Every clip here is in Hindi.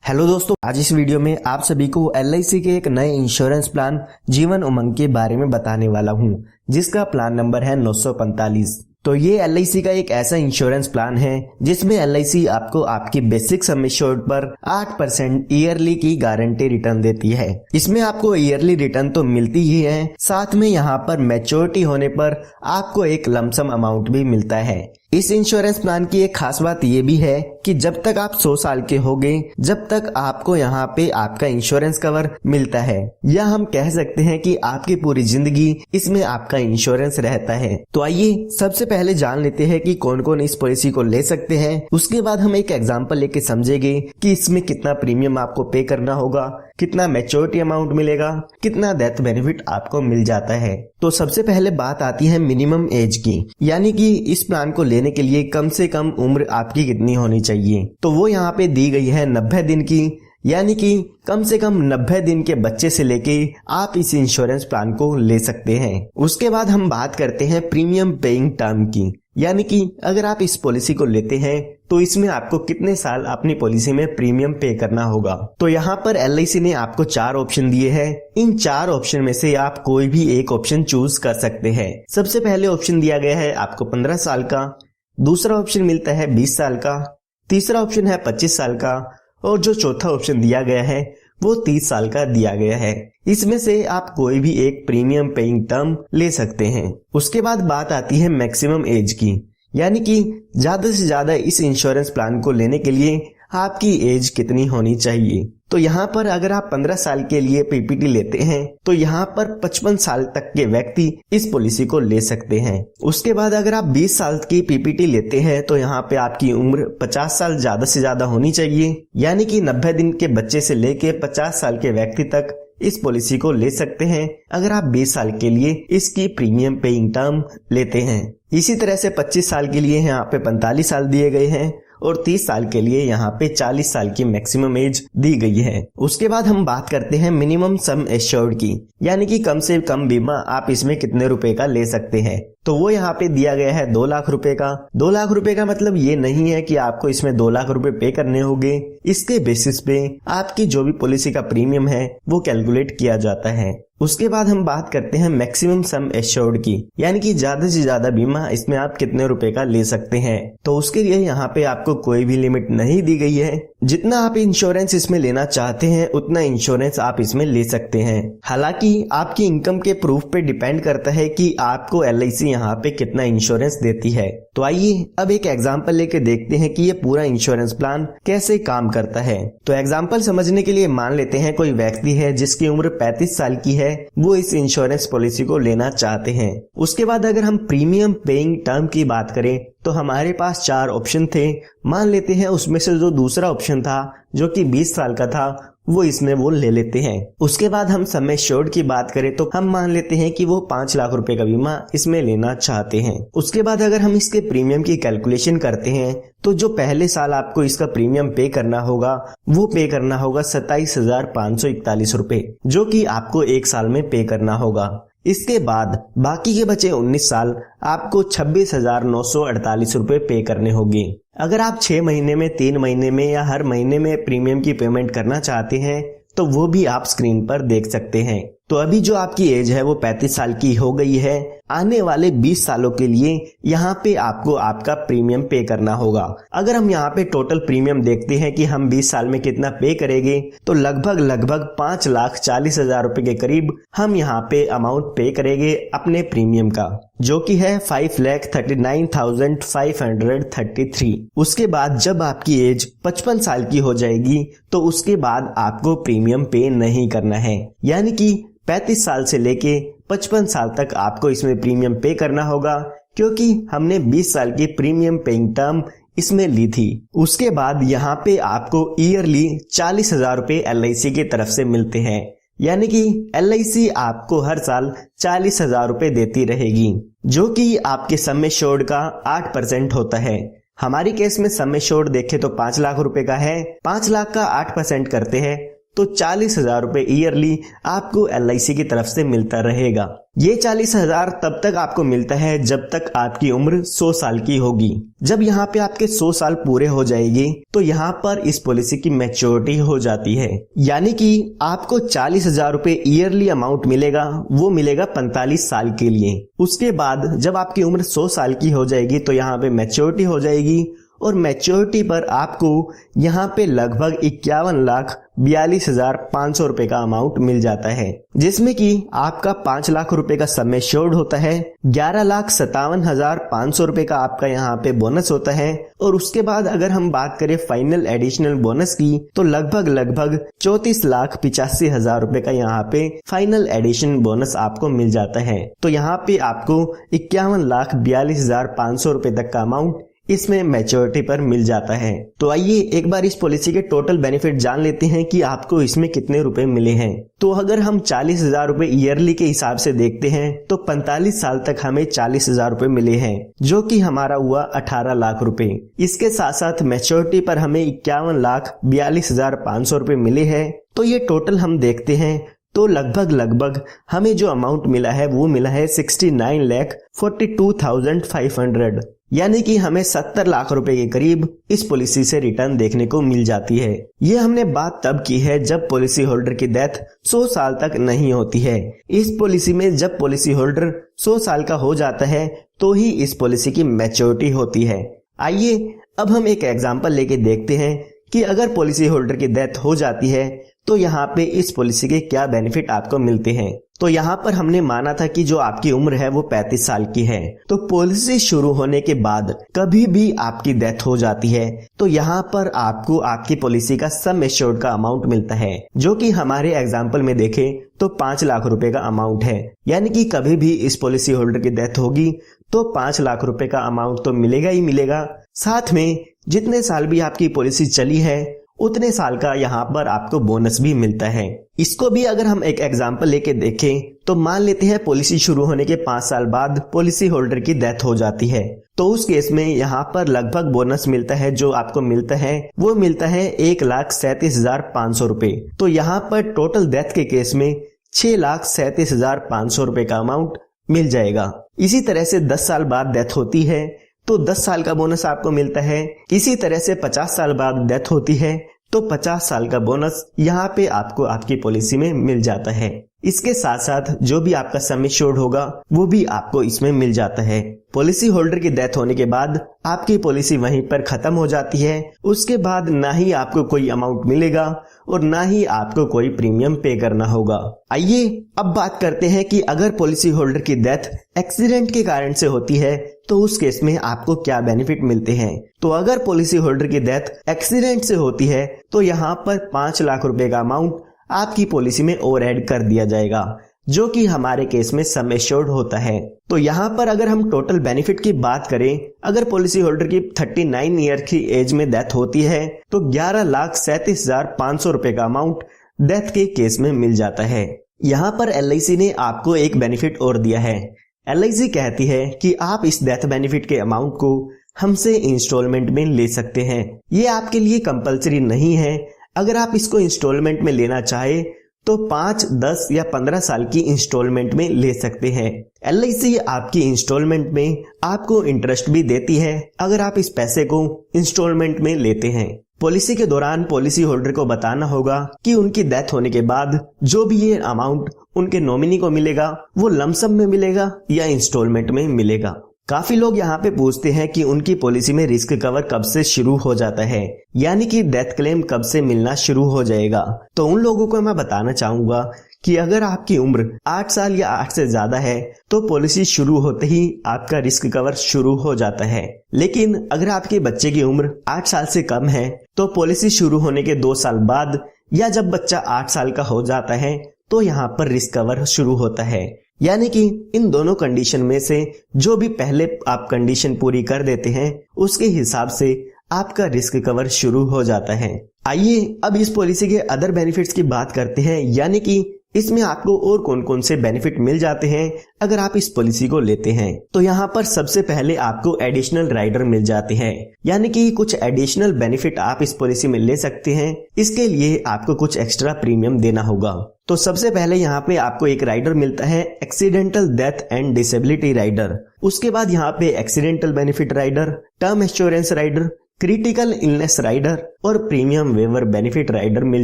हेलो दोस्तों, आज इस वीडियो में आप सभी को LIC के एक नए इंश्योरेंस प्लान जीवन उमंग के बारे में बताने वाला हूं, जिसका प्लान नंबर है 945। तो ये LIC का एक ऐसा इंश्योरेंस प्लान है जिसमें LIC आपको आपकी बेसिक सम एश्योर्ड पर 8% ईयरली की गारंटी रिटर्न देती है। इसमें आपको ईयरली रिटर्न तो मिलती ही है, साथ में यहाँ पर मैच्योरिटी होने पर आपको एक लमसम अमाउंट भी मिलता है। इस इंश्योरेंस प्लान की एक खास बात ये भी है कि जब तक आप 100 साल के होगे, जब तक आपको यहाँ पे आपका इंश्योरेंस कवर मिलता है, या हम कह सकते हैं कि आपकी पूरी जिंदगी इसमें आपका इंश्योरेंस रहता है। तो आइए सबसे पहले जान लेते हैं कि कौन कौन इस पॉलिसी को ले सकते हैं। उसके बाद हम एक एग्जांपल लेके समझेंगे कि इसमें कितना प्रीमियम आपको पे करना होगा, कितना मैच्योरिटी अमाउंट मिलेगा, कितना डेथ बेनिफिट आपको मिल जाता है। तो सबसे पहले बात आती है मिनिमम एज की, यानी कि इस प्लान को लेने के लिए कम से कम उम्र आपकी कितनी होनी चाहिए। तो वो यहाँ पे दी गई है 90 दिन की, यानी कि कम से कम 90 दिन के बच्चे से लेके आप इस इंश्योरेंस प्लान को ले सकते हैं। उसके बाद हम बात करते हैं प्रीमियम पेइंग टर्म की, यानी कि अगर आप इस पॉलिसी को लेते हैं तो इसमें आपको कितने साल अपनी पॉलिसी में प्रीमियम पे करना होगा। तो यहाँ पर LIC ने आपको 4 ऑप्शन दिए हैं। इन 4 ऑप्शन में से आप कोई भी एक ऑप्शन चूज कर सकते हैं। सबसे पहले ऑप्शन दिया गया है आपको 15 साल का, दूसरा ऑप्शन मिलता है 20 साल का, तीसरा ऑप्शन है 25 साल का, और जो चौथा ऑप्शन दिया गया है वो 30 साल का दिया गया है। इसमें से आप कोई भी एक प्रीमियम पेइंग टर्म ले सकते हैं। उसके बाद बात आती है मैक्सिमम एज की, यानी कि ज्यादा से ज्यादा इस इंश्योरेंस प्लान को लेने के लिए आपकी एज कितनी होनी चाहिए। तो यहाँ पर अगर आप 15 साल के लिए PPT लेते हैं तो यहाँ पर 55 साल तक के व्यक्ति इस पॉलिसी को ले सकते हैं। उसके बाद अगर आप 20 साल की PPT लेते हैं तो यहाँ पे आपकी उम्र 50 साल ज्यादा से ज्यादा होनी चाहिए, यानी कि 90 दिन के बच्चे से लेके 50 साल के व्यक्ति तक इस पॉलिसी को ले सकते हैं अगर आप 20 साल के लिए इसकी प्रीमियम पेइंग टर्म लेते हैं। इसी तरह से 25 साल के लिए यहाँ पे 45 साल दिए गए हैं और 30 साल के लिए यहाँ पे 40 साल की मैक्सिमम एज दी गई है। उसके बाद हम बात करते हैं मिनिमम सम एश्योर्ड की, यानी कि कम से कम बीमा आप इसमें कितने रुपए का ले सकते हैं। तो वो यहाँ पे दिया गया है 2 लाख रुपए का। 2 लाख रुपए का मतलब ये नहीं है कि आपको इसमें 2 लाख रुपए पे करने होंगे। इसके बेसिस पे आपकी जो भी पॉलिसी का प्रीमियम है वो कैलकुलेट किया जाता है। उसके बाद हम बात करते हैं मैक्सिमम सम एश्योर्ड की, यानी कि ज्यादा से ज्यादा बीमा इसमें आप कितने रुपए का ले सकते हैं। तो उसके लिए यहाँ पे आपको कोई भी लिमिट नहीं दी गई है। जितना आप इंश्योरेंस इसमें लेना चाहते हैं उतना इंश्योरेंस आप इसमें ले सकते हैं। हालांकि आपकी इनकम के प्रूफ पे डिपेंड करता है कि आपको LIC यहाँ पे कितना इंश्योरेंस देती है। तो आइए अब एक एग्जांपल लेके देखते हैं कि ये पूरा इंश्योरेंस प्लान कैसे काम करता है। तो एग्जांपल समझने के लिए मान लेते हैं कोई व्यक्ति है जिसकी उम्र 35 साल की है, वो इस इंश्योरेंस पॉलिसी को लेना चाहते हैं। उसके बाद अगर हम प्रीमियम पेइंग टर्म की बात करें तो हमारे पास 4 ऑप्शन थे। मान लेते हैं उसमें से जो दूसरा ऑप्शन था जो कि 20 साल का था वो इसमें वो ले लेते हैं। उसके बाद हम सम एश्योर्ड की बात करें तो हम मान लेते हैं कि वो 5 लाख रुपए का बीमा इसमें लेना चाहते हैं। उसके बाद अगर हम इसके प्रीमियम की कैलकुलेशन करते हैं तो जो पहले साल आपको इसका प्रीमियम पे करना होगा वो पे करना होगा 27,541 रुपए, जो कि आपको 1 साल में पे करना होगा। इसके बाद बाकी के बचे 19 साल आपको 26,948 रुपए पे करने होंगे। अगर आप 6 महीने में, 3 महीने में या हर महीने में प्रीमियम की पेमेंट करना चाहते हैं तो वो भी आप स्क्रीन पर देख सकते हैं। तो अभी जो आपकी एज है वो 35 साल की हो गई है। आने वाले 20 सालों के लिए यहाँ पे आपको आपका प्रीमियम पे करना होगा। अगर हम यहाँ पे टोटल प्रीमियम देखते हैं कि हम 20 साल में कितना पे करेंगे तो लगभग 5,40,000 रुपए के करीब हम यहाँ पे अमाउंट पे करेंगे अपने प्रीमियम का, जो कि है 5,39,533। उसके बाद जब आपकी एज 55 साल की हो जाएगी तो उसके बाद आपको प्रीमियम पे नहीं करना है, यानी कि 35 साल से लेके 55 साल तक आपको इसमें प्रीमियम पे करना होगा, क्योंकि हमने 20 साल की प्रीमियम पेइंग टर्म इसमें ली थी। उसके बाद यहाँ पे आपको ईयरली 40,000 रुपए LIC की तरफ से मिलते हैं, यानी कि LIC आपको हर साल 40,000 रुपए देती रहेगी, जो कि आपके सम एश्योर्ड का 8% होता है। हमारी केस में सम एश्योर्ड देखे तो 5 लाख रुपए का है। 5 लाख का 8% करते हैं तो 40,000 रुपए ईयरली आपको LIC की तरफ से मिलता रहेगा। ये 40,000 तब तक आपको मिलता है जब तक आपकी उम्र 100 साल की होगी। जब यहाँ पे आपके 100 साल पूरे हो जाएंगे तो यहाँ पर इस पॉलिसी की मैच्योरिटी हो जाती है, यानी कि आपको 40,000 रुपए ईयरली अमाउंट मिलेगा, वो मिलेगा 45 साल के लिए। उसके बाद जब आपकी उम्र 100 साल की हो जाएगी तो यहाँ पे मैच्योरिटी हो जाएगी और मैच्योरिटी पर आपको यहाँ पे लगभग 51,42,500 रुपए का अमाउंट मिल जाता है, जिसमें कि आपका 5 लाख रुपए का सम एश्योर्ड होता है, 11,57,500 रुपए का आपका यहाँ पे बोनस होता है और उसके बाद अगर हम बात करें फाइनल एडिशनल बोनस की तो लगभग 34,85,000 रुपए का यहाँ पे फाइनल एडिशन बोनस आपको मिल जाता है। तो यहाँ पे आपको 51,42,500 रुपए तक का अमाउंट इसमें मैच्योरिटी पर मिल जाता है। तो आइए एक बार इस पॉलिसी के टोटल बेनिफिट जान लेते हैं कि आपको इसमें कितने रुपए मिले हैं। तो अगर हम 40,000 रुपए ईयरली के हिसाब से देखते हैं तो 45 साल तक हमें 40,000 रुपए मिले हैं, जो कि हमारा हुआ 18 लाख रुपए। इसके साथ साथ मैच्योरिटी पर हमें 51,42,500 रुपए मिले हैं। तो ये टोटल हम देखते हैं तो लगभग हमें जो अमाउंट मिला है वो मिला है 69,42,500, यानी कि हमें 70 लाख रुपए के करीब इस पॉलिसी से रिटर्न देखने को मिल जाती है। ये हमने बात तब की है जब पॉलिसी होल्डर की डेथ 100 साल तक नहीं होती है। इस पॉलिसी में जब पॉलिसी होल्डर 100 साल का हो जाता है तो ही इस पॉलिसी की मैच्योरिटी होती है। आइए अब हम एक एग्जांपल लेके देखते हैं कि अगर पॉलिसी होल्डर की डेथ हो जाती है तो यहाँ पे इस पॉलिसी के क्या बेनिफिट आपको मिलते हैं। तो यहाँ पर हमने माना था कि जो आपकी उम्र है वो 35 साल की है, तो पॉलिसी शुरू होने के बाद कभी भी आपकी डेथ हो जाती है तो यहाँ पर आपको आपकी पॉलिसी का सम एश्योर्ड का अमाउंट मिलता है, जो कि हमारे एग्जाम्पल में देखें तो 5 लाख रुपए का अमाउंट है। यानी कि कभी भी इस पॉलिसी होल्डर की डेथ होगी तो 5 लाख रुपए का अमाउंट तो मिलेगा ही मिलेगा। साथ में जितने साल भी आपकी पॉलिसी चली है उतने साल का यहाँ पर आपको बोनस भी मिलता है। इसको भी अगर हम एक एग्जांपल लेके देखें तो मान लेते हैं पॉलिसी शुरू होने के 5 साल बाद पॉलिसी होल्डर की डेथ हो जाती है, तो उस केस में यहाँ पर लगभग बोनस मिलता है, जो आपको मिलता है वो मिलता है 1,37,500 रुपए। तो यहाँ पर टोटल डेथ के केस में 6,37,500 रुपए का अमाउंट मिल जाएगा। इसी तरह से 10 साल बाद डेथ होती है तो 10 साल का बोनस आपको मिलता है। इसी तरह से 50 साल बाद डेथ होती है तो 50 साल का बोनस यहाँ पे आपको आपकी पॉलिसी में मिल जाता है। इसके साथ साथ जो भी आपका सम एश्योर्ड होगा वो भी आपको इसमें मिल जाता है। पॉलिसी होल्डर की डेथ होने के बाद आपकी पॉलिसी वहीं पर खत्म हो जाती है। उसके बाद ना ही आपको कोई अमाउंट मिलेगा और ना ही आपको कोई प्रीमियम पे करना होगा। आइए अब बात करते हैं कि अगर पॉलिसी होल्डर की डेथ एक्सीडेंट के कारण से होती है तो उस केस में आपको क्या बेनिफिट मिलते हैं। तो अगर पॉलिसी होल्डर की डेथ एक्सीडेंट से होती है तो यहाँ पर 5 लाख रुपए का अमाउंट आपकी पॉलिसी में और ऐड कर दिया जाएगा, जो कि हमारे केस में सम एश्योर्ड होता है। तो यहाँ पर अगर हम टोटल बेनिफिट की बात करें, अगर पॉलिसी होल्डर की 39 ईयर की एज में डेथ होती है तो 11,37,500 रुपए का अमाउंट डेथ के केस में मिल जाता है। यहाँ पर LIC ने आपको एक बेनिफिट और दिया है। LIC कहती है कि आप इस डेथ बेनिफिट के अमाउंट को हमसे इंस्टॉलमेंट में ले सकते हैं। ये आपके लिए कंपलसरी नहीं है। अगर आप इसको इंस्टॉलमेंट में लेना चाहे तो 5, 10 या 15 साल की इंस्टॉलमेंट में ले सकते हैं। LIC आपकी इंस्टॉलमेंट में आपको इंटरेस्ट भी देती है अगर आप इस पैसे को इंस्टॉलमेंट में लेते हैं। पॉलिसी के दौरान पॉलिसी होल्डर को बताना होगा कि उनकी डेथ होने के बाद जो भी ये अमाउंट उनके नॉमिनी को मिलेगा वो लमसम में मिलेगा या इंस्टॉलमेंट में मिलेगा। काफी लोग यहाँ पे पूछते हैं कि उनकी पॉलिसी में रिस्क कवर कब से शुरू हो जाता है, यानी कि डेथ क्लेम कब से मिलना शुरू हो जाएगा। तो उन लोगों को मैं बताना चाहूंगा कि अगर आपकी उम्र 8 साल या 8 से ज्यादा है तो पॉलिसी शुरू होते ही आपका रिस्क कवर शुरू हो जाता है। लेकिन अगर आपके बच्चे की उम्र 8 साल से कम है तो पॉलिसी शुरू होने के 2 साल बाद या जब बच्चा 8 साल का हो जाता है तो यहाँ पर रिस्क कवर शुरू होता है। यानी कि इन दोनों कंडीशन में से जो भी पहले आप कंडीशन पूरी कर देते हैं उसके हिसाब से आपका रिस्क कवर शुरू हो जाता है। आइए अब इस पॉलिसी के अदर बेनिफिट्स की बात करते हैं, यानी कि इसमें आपको और कौन कौन से बेनिफिट मिल जाते हैं अगर आप इस पॉलिसी को लेते हैं। तो यहाँ पर सबसे पहले आपको एडिशनल राइडर मिल जाते हैं, यानी कि कुछ एडिशनल बेनिफिट आप इस पॉलिसी में ले सकते हैं। इसके लिए आपको कुछ एक्स्ट्रा प्रीमियम देना होगा। तो सबसे पहले यहाँ पे आपको एक राइडर मिलता है accidental death and disability rider. उसके बाद यहाँ पे accidental benefit rider, term insurance rider, critical illness rider और प्रीमियम वेवर बेनिफिट राइडर मिल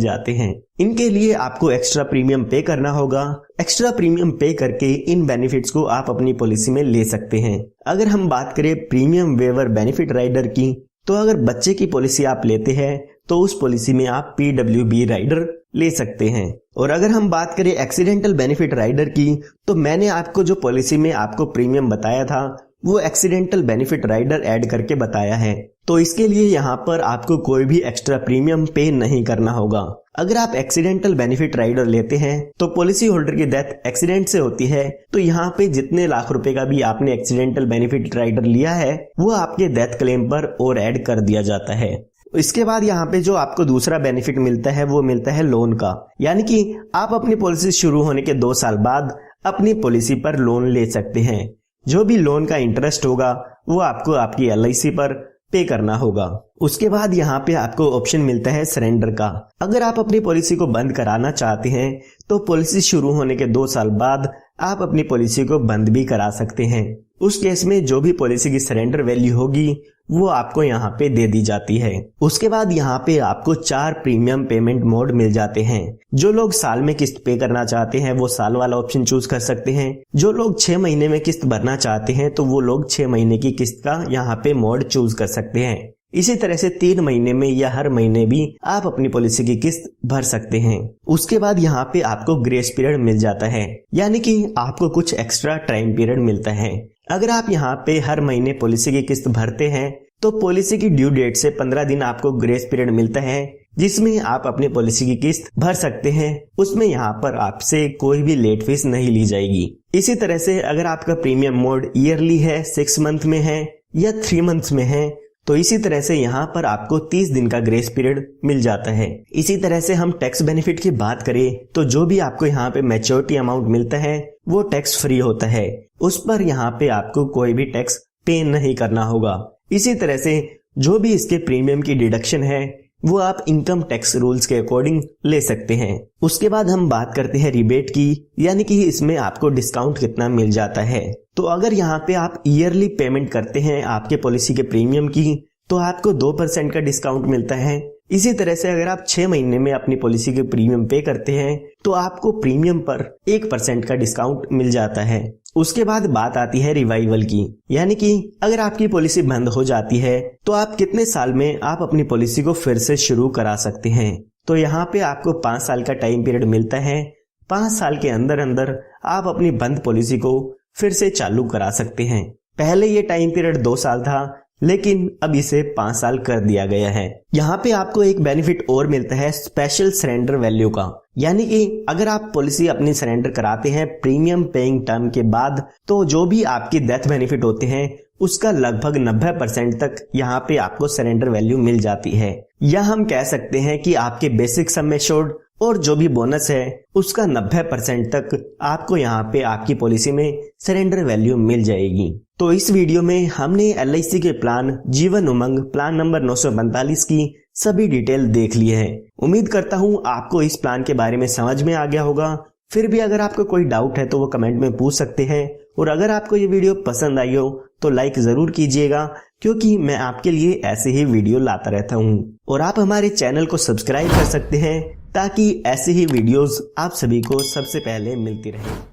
जाते हैं। इनके लिए आपको एक्स्ट्रा प्रीमियम पे करना होगा। एक्स्ट्रा प्रीमियम पे करके इन बेनिफिट्स को आप अपनी पॉलिसी में ले सकते हैं। अगर हम बात करें प्रीमियम वेवर बेनिफिट राइडर की, तो अगर बच्चे की पॉलिसी आप लेते हैं तो उस पॉलिसी में आप PWB राइडर ले सकते हैं। और अगर हम बात करें एक्सीडेंटल बेनिफिट राइडर की, तो मैंने आपको जो पॉलिसी में आपको प्रीमियम बताया था वो एक्सीडेंटल बेनिफिट राइडर ऐड करके बताया है। तो इसके लिए यहाँ पर आपको कोई भी एक्स्ट्रा प्रीमियम पे नहीं करना होगा। अगर आप एक्सीडेंटल बेनिफिट राइडर लेते हैं तो पॉलिसी होल्डर की डेथ एक्सीडेंट से होती है, तो यहाँ पे जितने लाख रुपए का भी आपने एक्सीडेंटल बेनिफिट राइडर लिया है वो आपके डेथ क्लेम पर और ऐड कर दिया जाता है। इसके बाद यहाँ पे जो आपको दूसरा बेनिफिट मिलता है वो मिलता है लोन का, यानी कि आप अपनी पॉलिसी शुरू होने के 2 साल बाद अपनी पॉलिसी पर लोन ले सकते हैं। जो भी लोन का इंटरेस्ट होगा वो आपको आपकी LIC पर पे करना होगा। उसके बाद यहाँ पे आपको ऑप्शन मिलता है सरेंडर का। अगर आप अपनी पॉलिसी को बंद कराना चाहते हैं तो पॉलिसी शुरू होने के 2 साल बाद आप अपनी पॉलिसी को बंद भी करा सकते हैं। उस केस में जो भी पॉलिसी की सरेंडर वैल्यू होगी वो आपको यहाँ पे दे दी जाती है। उसके बाद यहाँ पे आपको 4 प्रीमियम पेमेंट मोड मिल जाते हैं। जो लोग साल में किस्त पे करना चाहते हैं वो साल वाला ऑप्शन चूज कर सकते हैं। जो लोग 6 महीने में किस्त भरना चाहते हैं तो वो लोग 6 महीने की किस्त का यहाँ पे मोड चूज कर सकते हैं। इसी तरह से 3 महीने में या हर महीने भी आप अपनी पॉलिसी की किस्त भर सकते हैं। उसके बाद यहाँ पे आपको ग्रेस पीरियड मिल जाता है, यानी कि आपको कुछ एक्स्ट्रा टाइम पीरियड मिलता है। अगर आप यहाँ पे हर महीने पॉलिसी की किस्त भरते हैं तो पॉलिसी की ड्यू डेट से 15 दिन आपको ग्रेस पीरियड मिलता है, जिसमें आप अपनी पॉलिसी की किस्त भर सकते हैं। उसमें यहाँ पर आपसे कोई भी लेट फीस नहीं ली जाएगी। इसी तरह से अगर आपका प्रीमियम मोड ईयरली है, 6 मंथ में है या 3 मंथ्स में है, तो इसी तरह से यहाँ पर आपको 30 दिन का ग्रेस पीरियड मिल जाता है। इसी तरह से हम टैक्स बेनिफिट की बात करें तो जो भी आपको यहाँ पे मैच्योरिटी अमाउंट मिलता है वो टैक्स फ्री होता है। उस पर यहाँ पे आपको कोई भी टैक्स पे नहीं करना होगा। इसी तरह से जो भी इसके प्रीमियम की डिडक्शन है वो आप इनकम टैक्स रूल्स के अकॉर्डिंग ले सकते हैं। उसके बाद हम बात करते हैं रिबेट की, यानी कि इसमें आपको डिस्काउंट कितना मिल जाता है। तो अगर यहाँ पे आप ईयरली पेमेंट करते हैं आपके पॉलिसी के प्रीमियम की तो आपको 2% का डिस्काउंट मिलता है। इसी तरह से अगर आप 6 महीने में अपनी पॉलिसी के प्रीमियम पे करते हैं तो आपको प्रीमियम पर 1% का डिस्काउंट मिल जाता है। उसके बाद बात आती है रिवाइवल की, यानी कि अगर आपकी पॉलिसी बंद हो जाती है तो आप कितने साल में आप अपनी पॉलिसी को फिर से शुरू करा सकते हैं। तो यहाँ पे आपको 5 साल का टाइम पीरियड मिलता है। 5 साल के अंदर अंदर आप अपनी बंद पॉलिसी को फिर से चालू करा सकते हैं। पहले ये टाइम पीरियड 2 साल था, लेकिन अब इसे 5 साल कर दिया गया है। यहाँ पे आपको एक बेनिफिट और मिलता है स्पेशल सरेंडर वैल्यू का, यानी कि अगर आप पॉलिसी अपनी सरेंडर कराते हैं प्रीमियम पेइंग टर्म के बाद तो जो भी आपकी डेथ बेनिफिट होते हैं उसका लगभग 90% तक यहाँ पे आपको सरेंडर वैल्यू मिल जाती है। या हम कह सकते हैं कि आपके बेसिक सम एश्योर्ड और जो भी बोनस है उसका 90% तक आपको यहाँ पे आपकी पॉलिसी में सरेंडर वैल्यू मिल जाएगी। तो इस वीडियो में हमने LIC के plan Jeevan Umang plan number 945 की सभी डिटेल देख ली है। उम्मीद करता हूँ आपको इस प्लान के बारे में समझ में आ गया होगा। फिर भी अगर आपको कोई डाउट है तो वो कमेंट में पूछ सकते हैं, और अगर आपको ये वीडियो पसंद आई हो तो लाइक जरूर कीजिएगा, क्योंकि मैं आपके लिए ऐसे ही वीडियो लाता रहता हूँ। और आप हमारे चैनल को सब्सक्राइब कर सकते हैं ताकि ऐसे ही वीडियोस आप सभी को सबसे पहले मिलती रहे।